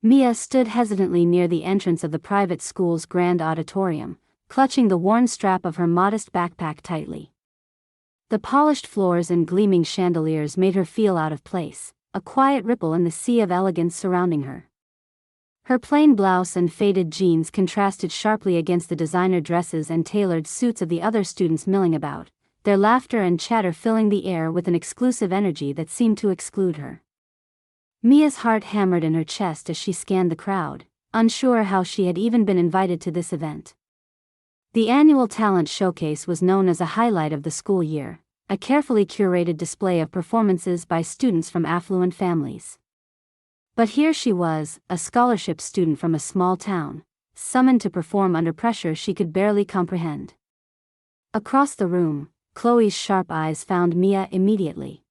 Mia stood hesitantly near the entrance of the private school's grand auditorium, clutching the worn strap of her modest backpack tightly. The polished floors and gleaming chandeliers made her feel out of place, a quiet ripple in the sea of elegance surrounding her. Her plain blouse and faded jeans contrasted sharply against the designer dresses and tailored suits of the other students milling about, their laughter and chatter filling the air with an exclusive energy that seemed to exclude her. Mia's heart hammered in her chest as she scanned the crowd, unsure how she had even been invited to this event. The annual talent showcase was known as a highlight of the school year, a carefully curated display of performances by students from affluent families. But here she was, a scholarship student from a small town, summoned to perform under pressure she could barely comprehend. Across the room, Chloe's sharp eyes found Mia immediately.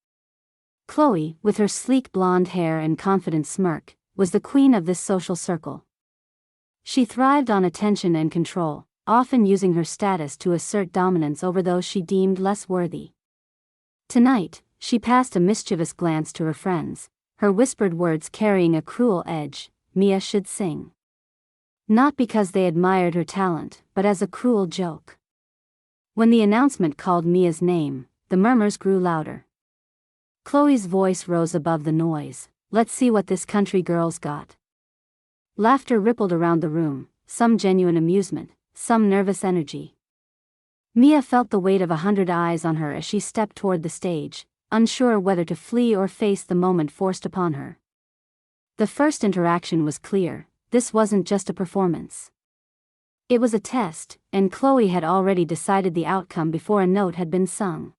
Chloe, with her sleek blonde hair and confident smirk, was the queen of this social circle. She thrived on attention and control, often using her status to assert dominance over those she deemed less worthy. Tonight, she passed a mischievous glance to her friends, her whispered words carrying a cruel edge: Mia should sing. Not because they admired her talent, but as a cruel joke. When the announcement called Mia's name, the murmurs grew louder. Chloe's voice rose above the noise: "Let's see what this country girl's got." Laughter rippled around the room, some genuine amusement, some nervous energy. Mia felt the weight of 100 eyes on her as she stepped toward the stage, unsure whether to flee or face the moment forced upon her. The first interaction was clear: this wasn't just a performance. It was a test, and Chloe had already decided the outcome before a note had been sung.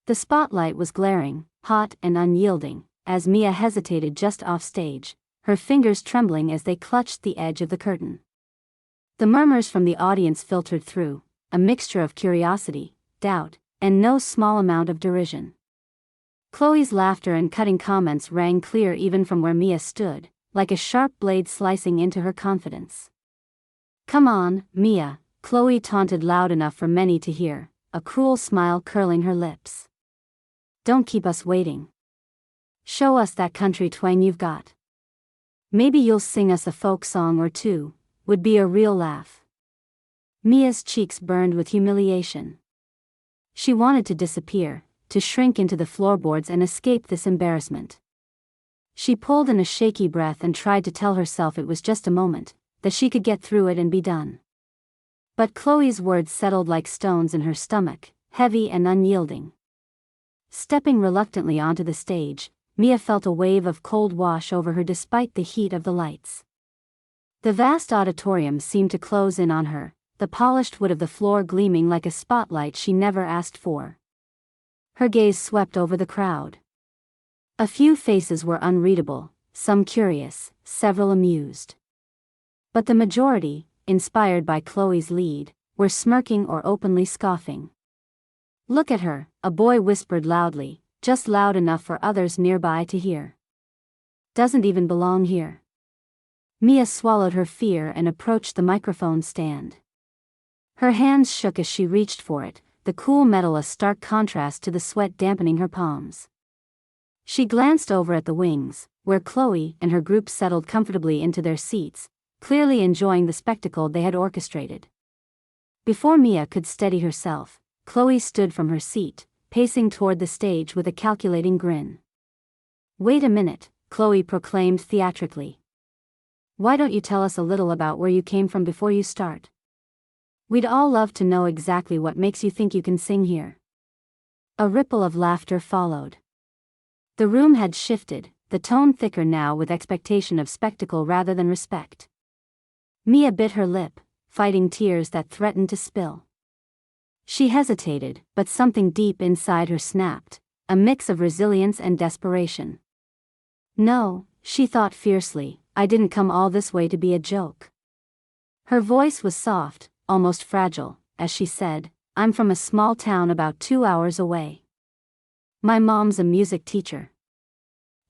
The spotlight was glaring, hot and unyielding, as Mia hesitated just off stage, her fingers trembling as they clutched the edge of the curtain. The murmurs from the audience filtered through, a mixture of curiosity, doubt, and no small amount of derision. Chloe's laughter and cutting comments rang clear even from where Mia stood, like a sharp blade slicing into her confidence. "Come on, Mia," Chloe taunted loud enough for many to hear, a cruel smile curling her lips. "Don't keep us waiting. Show us that country twang you've got. Maybe you'll sing us a folk song or two, would be a real laugh." Mia's cheeks burned with humiliation. She wanted to disappear, to shrink into the floorboards and escape this embarrassment. She pulled in a shaky breath and tried to tell herself it was just a moment, that she could get through it and be done. But Chloe's words settled like stones in her stomach, heavy and unyielding. Stepping reluctantly onto the stage, Mia felt a wave of cold wash over her despite the heat of the lights. The vast auditorium seemed to close in on her, the polished wood of the floor gleaming like a spotlight she never asked for. Her gaze swept over the crowd. A few faces were unreadable, some curious, several amused. But the majority, inspired by Chloe's lead, were smirking or openly scoffing. "Look at her," a boy whispered loudly, just loud enough for others nearby to hear. "Doesn't even belong here." Mia swallowed her fear and approached the microphone stand. Her hands shook as she reached for it, the cool metal a stark contrast to the sweat dampening her palms. She glanced over at the wings, where Chloe and her group settled comfortably into their seats, clearly enjoying the spectacle they had orchestrated. Before Mia could steady herself, Chloe stood from her seat, pacing toward the stage with a calculating grin. "Wait a minute," Chloe proclaimed theatrically. "Why don't you tell us a little about where you came from before you start? We'd all love to know exactly what makes you think you can sing here." A ripple of laughter followed. The room had shifted, the tone thicker now with expectation of spectacle rather than respect. Mia bit her lip, fighting tears that threatened to spill. She hesitated, but something deep inside her snapped, a mix of resilience and desperation. "No," she thought fiercely, "I didn't come all this way to be a joke." Her voice was soft, almost fragile, as she said, "I'm from a small town about 2 hours away. My mom's a music teacher.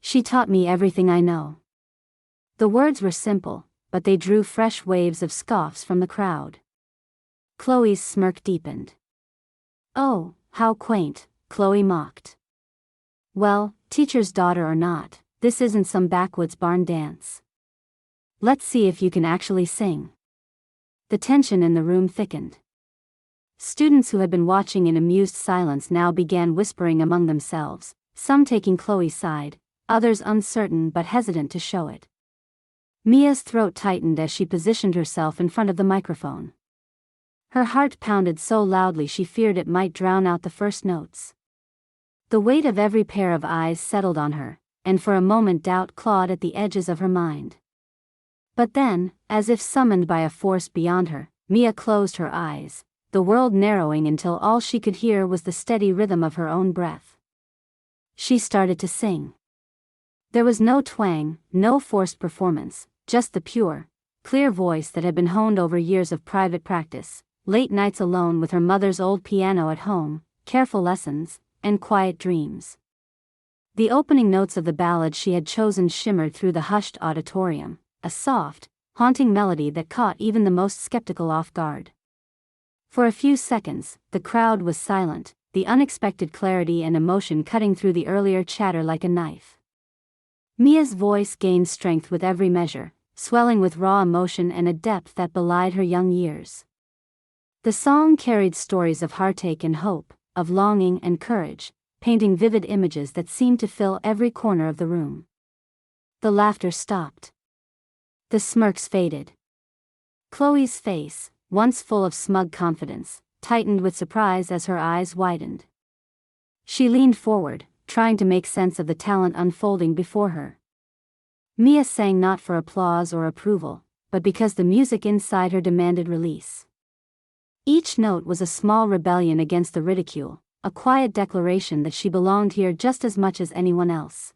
She taught me everything I know." The words were simple, but they drew fresh waves of scoffs from the crowd. Chloe's smirk deepened. "Oh, how quaint," Chloe mocked. "Well, teacher's daughter or not, this isn't some backwoods barn dance. Let's see if you can actually sing. The tension in the room thickened. Students who had been watching in amused silence now began whispering among themselves, some taking Chloe's side, others uncertain but hesitant to show it. Mia's throat tightened as she positioned herself in front of the microphone. Her heart pounded so loudly she feared it might drown out the first notes. The weight of every pair of eyes settled on her, and for a moment doubt clawed at the edges of her mind. But then, as if summoned by a force beyond her, Mia closed her eyes, the world narrowing until all she could hear was the steady rhythm of her own breath. She started to sing. There was no twang, no forced performance, just the pure, clear voice that had been honed over years of private practice, late nights alone with her mother's old piano at home, careful lessons, and quiet dreams. The opening notes of the ballad she had chosen shimmered through the hushed auditorium, a soft, haunting melody that caught even the most skeptical off guard. For a few seconds, the crowd was silent, the unexpected clarity and emotion cutting through the earlier chatter like a knife. Mia's voice gained strength with every measure, swelling with raw emotion and a depth that belied her young years. The song carried stories of heartache and hope, of longing and courage, painting vivid images that seemed to fill every corner of the room. The laughter stopped. The smirks faded. Chloe's face, once full of smug confidence, tightened with surprise as her eyes widened. She leaned forward, trying to make sense of the talent unfolding before her. Mia sang not for applause or approval, but because the music inside her demanded release. Each note was a small rebellion against the ridicule, a quiet declaration that she belonged here just as much as anyone else.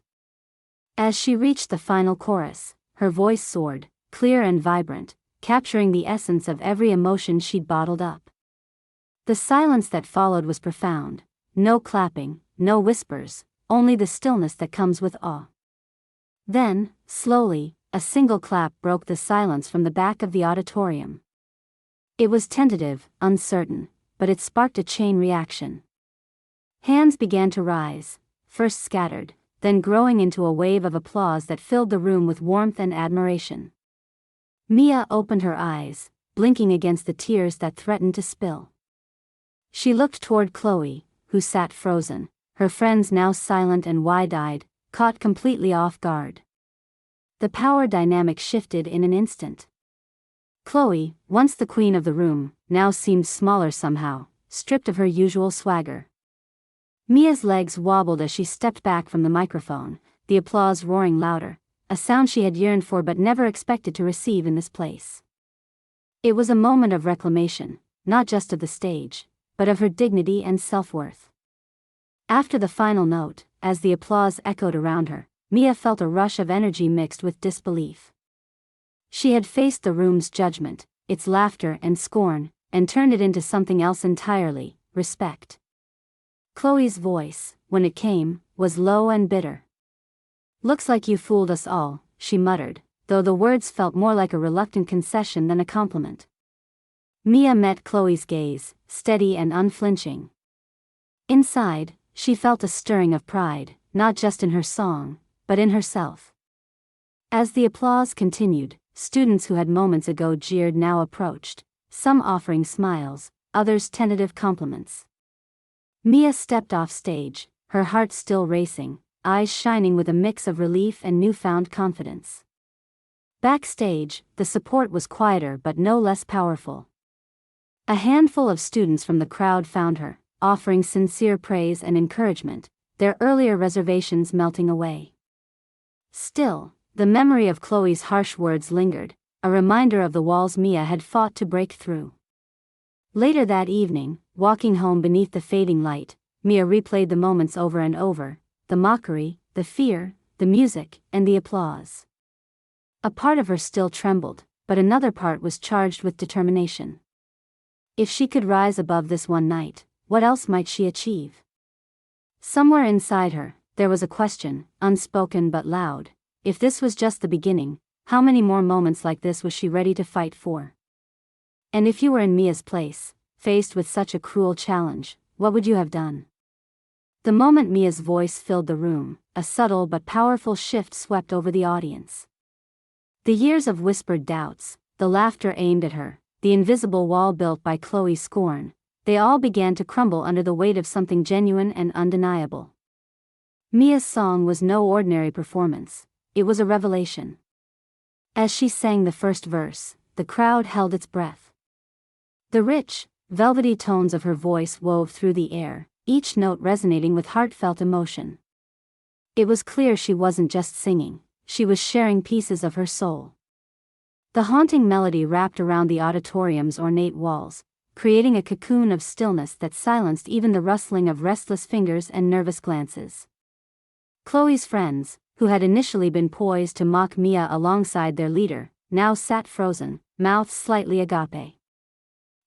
As she reached the final chorus, her voice soared, clear and vibrant, capturing the essence of every emotion she'd bottled up. The silence that followed was profound, no clapping, no whispers, only the stillness that comes with awe. Then, slowly, a single clap broke the silence from the back of the auditorium. It was tentative, uncertain, but it sparked a chain reaction. Hands began to rise, first scattered, then growing into a wave of applause that filled the room with warmth and admiration. Mia opened her eyes, blinking against the tears that threatened to spill. She looked toward Chloe, who sat frozen, her friends now silent and wide-eyed, caught completely off guard. The power dynamic shifted in an instant. Chloe, once the queen of the room, now seemed smaller somehow, stripped of her usual swagger. Mia's legs wobbled as she stepped back from the microphone, the applause roaring louder, a sound she had yearned for but never expected to receive in this place. It was a moment of reclamation, not just of the stage, but of her dignity and self-worth. After the final note, as the applause echoed around her, Mia felt a rush of energy mixed with disbelief. She had faced the room's judgment, its laughter and scorn, and turned it into something else entirely, respect. Chloe's voice, when it came, was low and bitter. "Looks like you fooled us all," she muttered, though the words felt more like a reluctant concession than a compliment. Mia met Chloe's gaze, steady and unflinching. Inside, she felt a stirring of pride, not just in her song, but in herself. As the applause continued, students who had moments ago jeered now approached, some offering smiles, others tentative compliments. Mia stepped off stage, her heart still racing, eyes shining with a mix of relief and newfound confidence. Backstage, the support was quieter but no less powerful. A handful of students from the crowd found her, offering sincere praise and encouragement, their earlier reservations melting away. Still, the memory of Chloe's harsh words lingered, a reminder of the walls Mia had fought to break through. Later that evening, walking home beneath the fading light, Mia replayed the moments over and over, the mockery, the fear, the music, and the applause. A part of her still trembled, but another part was charged with determination. If she could rise above this one night, what else might she achieve? Somewhere inside her, there was a question, unspoken but loud. If this was just the beginning, how many more moments like this was she ready to fight for? And if you were in Mia's place, faced with such a cruel challenge, what would you have done? The moment Mia's voice filled the room, a subtle but powerful shift swept over the audience. The years of whispered doubts, the laughter aimed at her, the invisible wall built by Chloe's scorn, they all began to crumble under the weight of something genuine and undeniable. Mia's song was no ordinary performance, it was a revelation. As she sang the first verse, the crowd held its breath. The rich, velvety tones of her voice wove through the air, each note resonating with heartfelt emotion. It was clear she wasn't just singing, she was sharing pieces of her soul. The haunting melody wrapped around the auditorium's ornate walls, creating a cocoon of stillness that silenced even the rustling of restless fingers and nervous glances. Chloe's friends, who had initially been poised to mock Mia alongside their leader, now sat frozen, mouths slightly agape.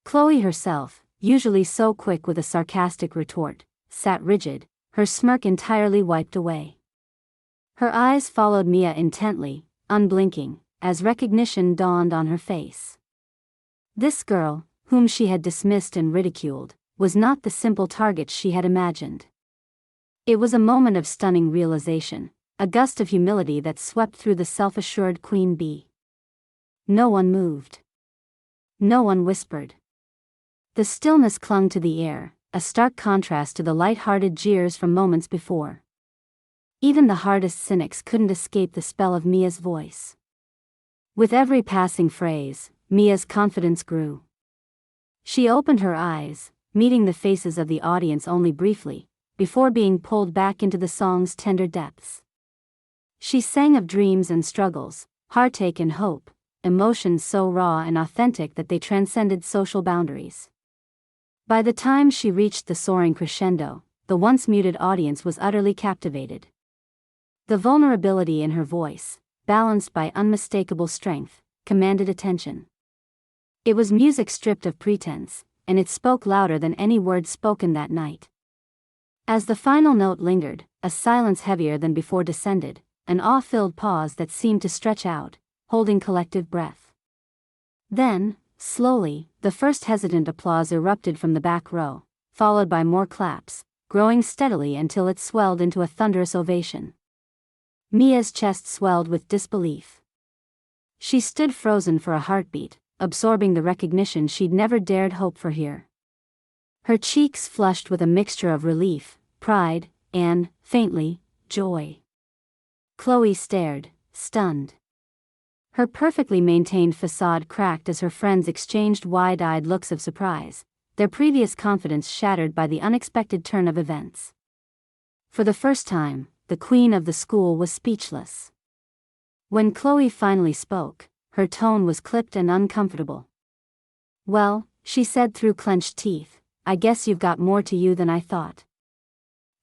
Chloe herself, usually so quick with a sarcastic retort, sat rigid, her smirk entirely wiped away. Her eyes followed Mia intently, unblinking, as recognition dawned on her face. This girl, whom she had dismissed and ridiculed, was not the simple target she had imagined. It was a moment of stunning realization, a gust of humility that swept through the self-assured queen bee. No one moved. No one whispered. The stillness clung to the air, a stark contrast to the light-hearted jeers from moments before. Even the hardest cynics couldn't escape the spell of Mia's voice. With every passing phrase, Mia's confidence grew. She opened her eyes, meeting the faces of the audience only briefly, before being pulled back into the song's tender depths. She sang of dreams and struggles, heartache and hope, emotions so raw and authentic that they transcended social boundaries. By the time she reached the soaring crescendo, the once muted audience was utterly captivated. The vulnerability in her voice, balanced by unmistakable strength, commanded attention. It was music stripped of pretense, and it spoke louder than any word spoken that night. As the final note lingered, a silence heavier than before descended, an awe-filled pause that seemed to stretch out, holding collective breath. Then, slowly, the first hesitant applause erupted from the back row, followed by more claps, growing steadily until it swelled into a thunderous ovation. Mia's chest swelled with disbelief. She stood frozen for a heartbeat, absorbing the recognition she'd never dared hope for here. Her cheeks flushed with a mixture of relief, pride, and, faintly, joy. Chloe stared, stunned. Her perfectly maintained facade cracked as her friends exchanged wide-eyed looks of surprise, their previous confidence shattered by the unexpected turn of events. For the first time, the queen of the school was speechless. When Chloe finally spoke, her tone was clipped and uncomfortable. "Well," she said through clenched teeth, "I guess you've got more to you than I thought."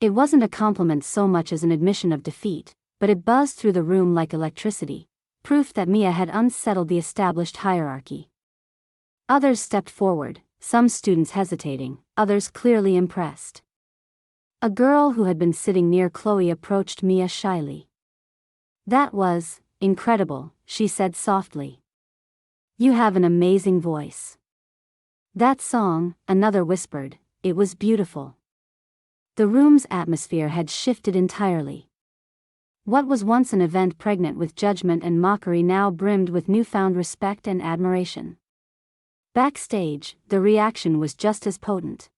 It wasn't a compliment so much as an admission of defeat, but it buzzed through the room like electricity, proof that Mia had unsettled the established hierarchy. Others stepped forward, some students hesitating, others clearly impressed. A girl who had been sitting near Chloe approached Mia shyly. "That was incredible," she said softly. "You have an amazing voice." "That song," another whispered, "it was beautiful." The room's atmosphere had shifted entirely. What was once an event pregnant with judgment and mockery now brimmed with newfound respect and admiration. Backstage, the reaction was just as potent.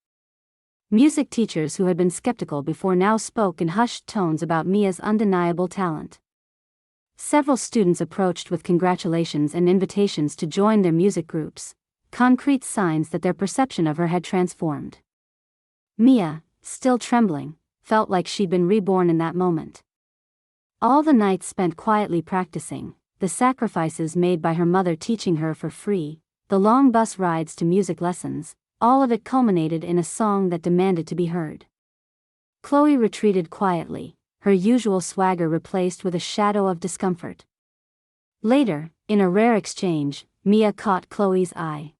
Music teachers who had been skeptical before now spoke in hushed tones about Mia's undeniable talent. Several students approached with congratulations and invitations to join their music groups, concrete signs that their perception of her had transformed. Mia, still trembling, felt like she'd been reborn in that moment. All the nights spent quietly practicing, the sacrifices made by her mother teaching her for free, the long bus rides to music lessons, all of it culminated in a song that demanded to be heard. Chloe retreated quietly, her usual swagger replaced with a shadow of discomfort. Later, in a rare exchange, Mia caught Chloe's eye.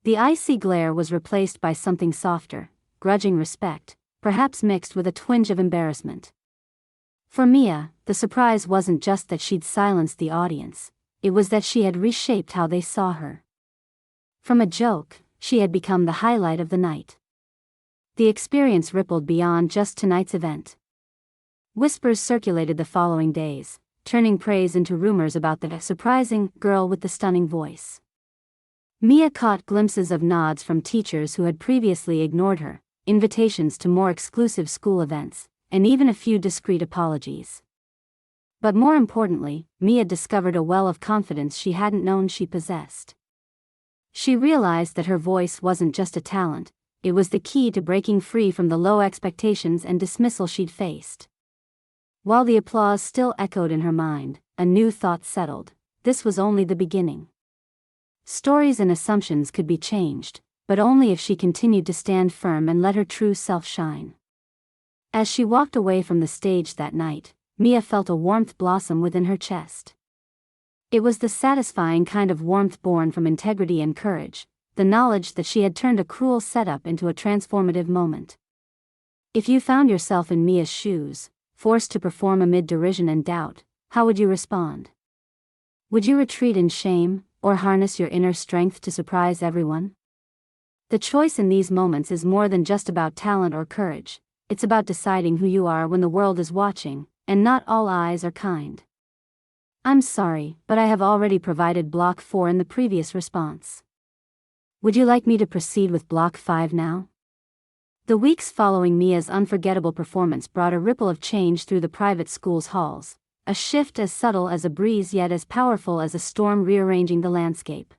The icy glare was replaced by something softer, grudging respect, perhaps mixed with a twinge of embarrassment. For Mia, the surprise wasn't just that she'd silenced the audience, it was that she had reshaped how they saw her. From a joke, she had become the highlight of the night. The experience rippled beyond just tonight's event. Whispers circulated the following days, turning praise into rumors about the surprising girl with the stunning voice. Mia caught glimpses of nods from teachers who had previously ignored her, invitations to more exclusive school events, and even a few discreet apologies. But more importantly, Mia discovered a well of confidence she hadn't known she possessed. She realized that her voice wasn't just a talent, it was the key to breaking free from the low expectations and dismissal she'd faced. While the applause still echoed in her mind, a new thought settled: this was only the beginning. Stories and assumptions could be changed, but only if she continued to stand firm and let her true self shine. As she walked away from the stage that night, Mia felt a warmth blossom within her chest. It was the satisfying kind of warmth born from integrity and courage, the knowledge that she had turned a cruel setup into a transformative moment. If you found yourself in Mia's shoes, forced to perform amid derision and doubt, how would you respond? Would you retreat in shame, or harness your inner strength to surprise everyone? The choice in these moments is more than just about talent or courage, it's about deciding who you are when the world is watching, and not all eyes are kind. I'm sorry, but I have already provided Block 4 in the previous response. Would you like me to proceed with Block 5 now? The weeks following Mia's unforgettable performance brought a ripple of change through the private school's halls, a shift as subtle as a breeze yet as powerful as a storm rearranging the landscape.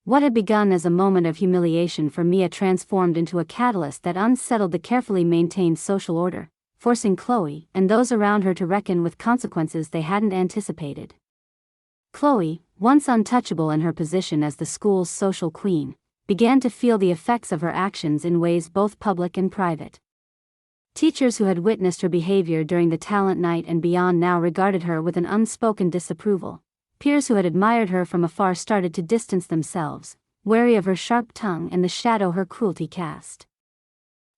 What had begun as a moment of humiliation for Mia transformed into a catalyst that unsettled the carefully maintained social order, forcing Chloe and those around her to reckon with consequences they hadn't anticipated. Chloe, once untouchable in her position as the school's social queen, began to feel the effects of her actions in ways both public and private. Teachers who had witnessed her behavior during the talent night and beyond now regarded her with an unspoken disapproval. Peers who had admired her from afar started to distance themselves, wary of her sharp tongue and the shadow her cruelty cast.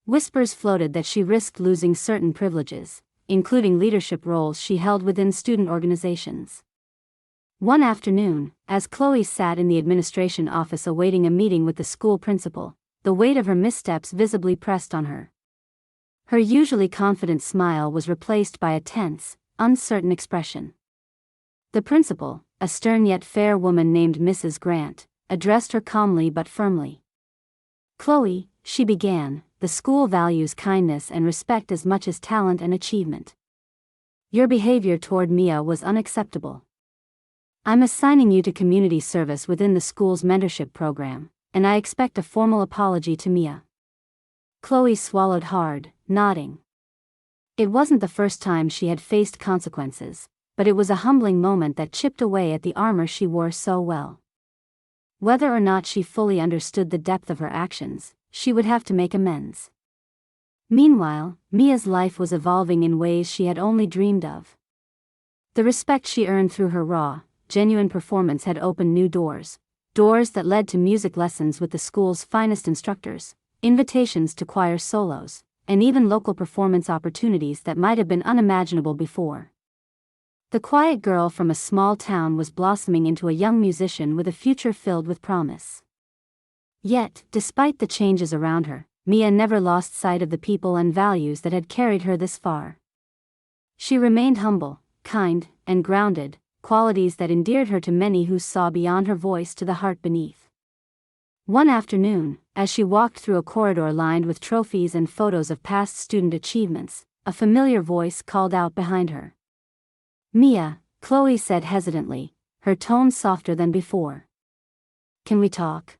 Whispers floated that she risked losing certain privileges, including leadership roles she held within student organizations. One afternoon, as Chloe sat in the administration office awaiting a meeting with the school principal, the weight of her missteps visibly pressed on her. Her usually confident smile was replaced by a tense, uncertain expression. The principal, a stern yet fair woman named Mrs. Grant, addressed her calmly but firmly. "Chloe," she began, "the school values kindness and respect as much as talent and achievement. Your behavior toward Mia was unacceptable. I'm assigning you to community service within the school's mentorship program, and I expect a formal apology to Mia." Chloe swallowed hard, nodding. It wasn't the first time she had faced consequences, but it was a humbling moment that chipped away at the armor she wore so well. Whether or not she fully understood the depth of her actions, she would have to make amends. Meanwhile, Mia's life was evolving in ways she had only dreamed of. The respect she earned through her raw, genuine performance had opened new doors that led to music lessons with the school's finest instructors, invitations to choir solos, and even local performance opportunities that might have been unimaginable before. The quiet girl from a small town was blossoming into a young musician with a future filled with promise. Yet, despite the changes around her, Mia never lost sight of the people and values that had carried her this far. She remained humble, kind, and grounded, qualities that endeared her to many who saw beyond her voice to the heart beneath. One afternoon, as she walked through a corridor lined with trophies and photos of past student achievements, a familiar voice called out behind her. "Mia," Chloe said hesitantly, her tone softer than before. "Can we talk?"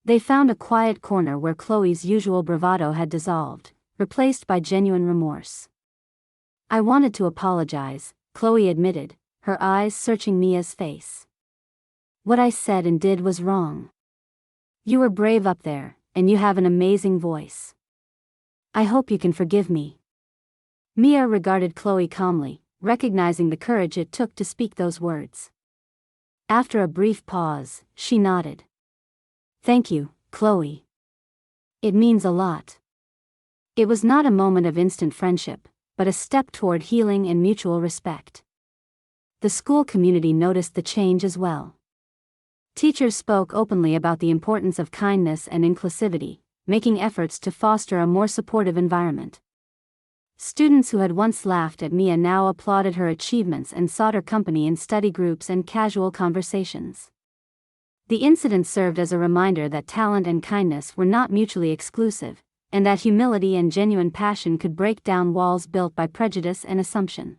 They found a quiet corner where Chloe's usual bravado had dissolved, replaced by genuine remorse. "I wanted to apologize," Chloe admitted, her eyes searching Mia's face. "What I said and did was wrong. You were brave up there, and you have an amazing voice. I hope you can forgive me." Mia regarded Chloe calmly, recognizing the courage it took to speak those words. After a brief pause, she nodded. "Thank you, Chloe. It means a lot." It was not a moment of instant friendship, but a step toward healing and mutual respect. The school community noticed the change as well. Teachers spoke openly about the importance of kindness and inclusivity, making efforts to foster a more supportive environment. Students who had once laughed at Mia now applauded her achievements and sought her company in study groups and casual conversations. The incident served as a reminder that talent and kindness were not mutually exclusive, and that humility and genuine passion could break down walls built by prejudice and assumption.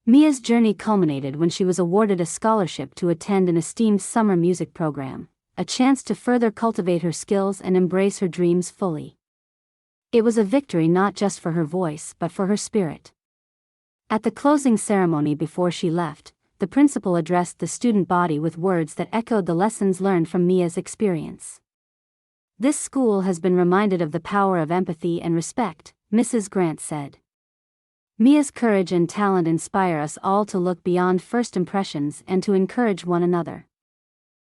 Mia's journey culminated when she was awarded a scholarship to attend an esteemed summer music program, a chance to further cultivate her skills and embrace her dreams fully. It was a victory not just for her voice but for her spirit. At the closing ceremony before she left, the principal addressed the student body with words that echoed the lessons learned from Mia's experience. "This school has been reminded of the power of empathy and respect," Mrs. Grant said. "Mia's courage and talent inspire us all to look beyond first impressions and to encourage one another.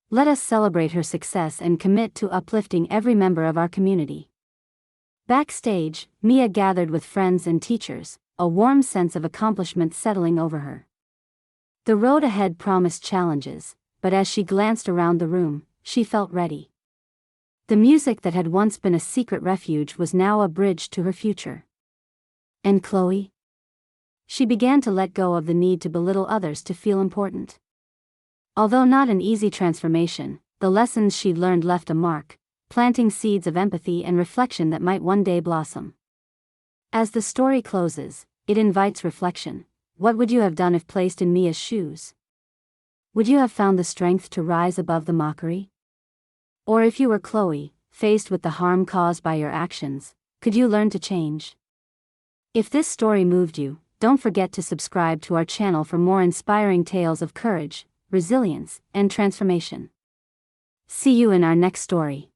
Let us celebrate her success and commit to uplifting every member of our community." Backstage, Mia gathered with friends and teachers, a warm sense of accomplishment settling over her. The road ahead promised challenges, but as she glanced around the room, she felt ready. The music that had once been a secret refuge was now a bridge to her future. And Chloe? She began to let go of the need to belittle others to feel important. Although not an easy transformation, the lessons she'd learned left a mark, planting seeds of empathy and reflection that might one day blossom. As the story closes, it invites reflection. What would you have done if placed in Mia's shoes? Would you have found the strength to rise above the mockery? Or if you were Chloe, faced with the harm caused by your actions, could you learn to change? If this story moved you, don't forget to subscribe to our channel for more inspiring tales of courage, resilience, and transformation. See you in our next story.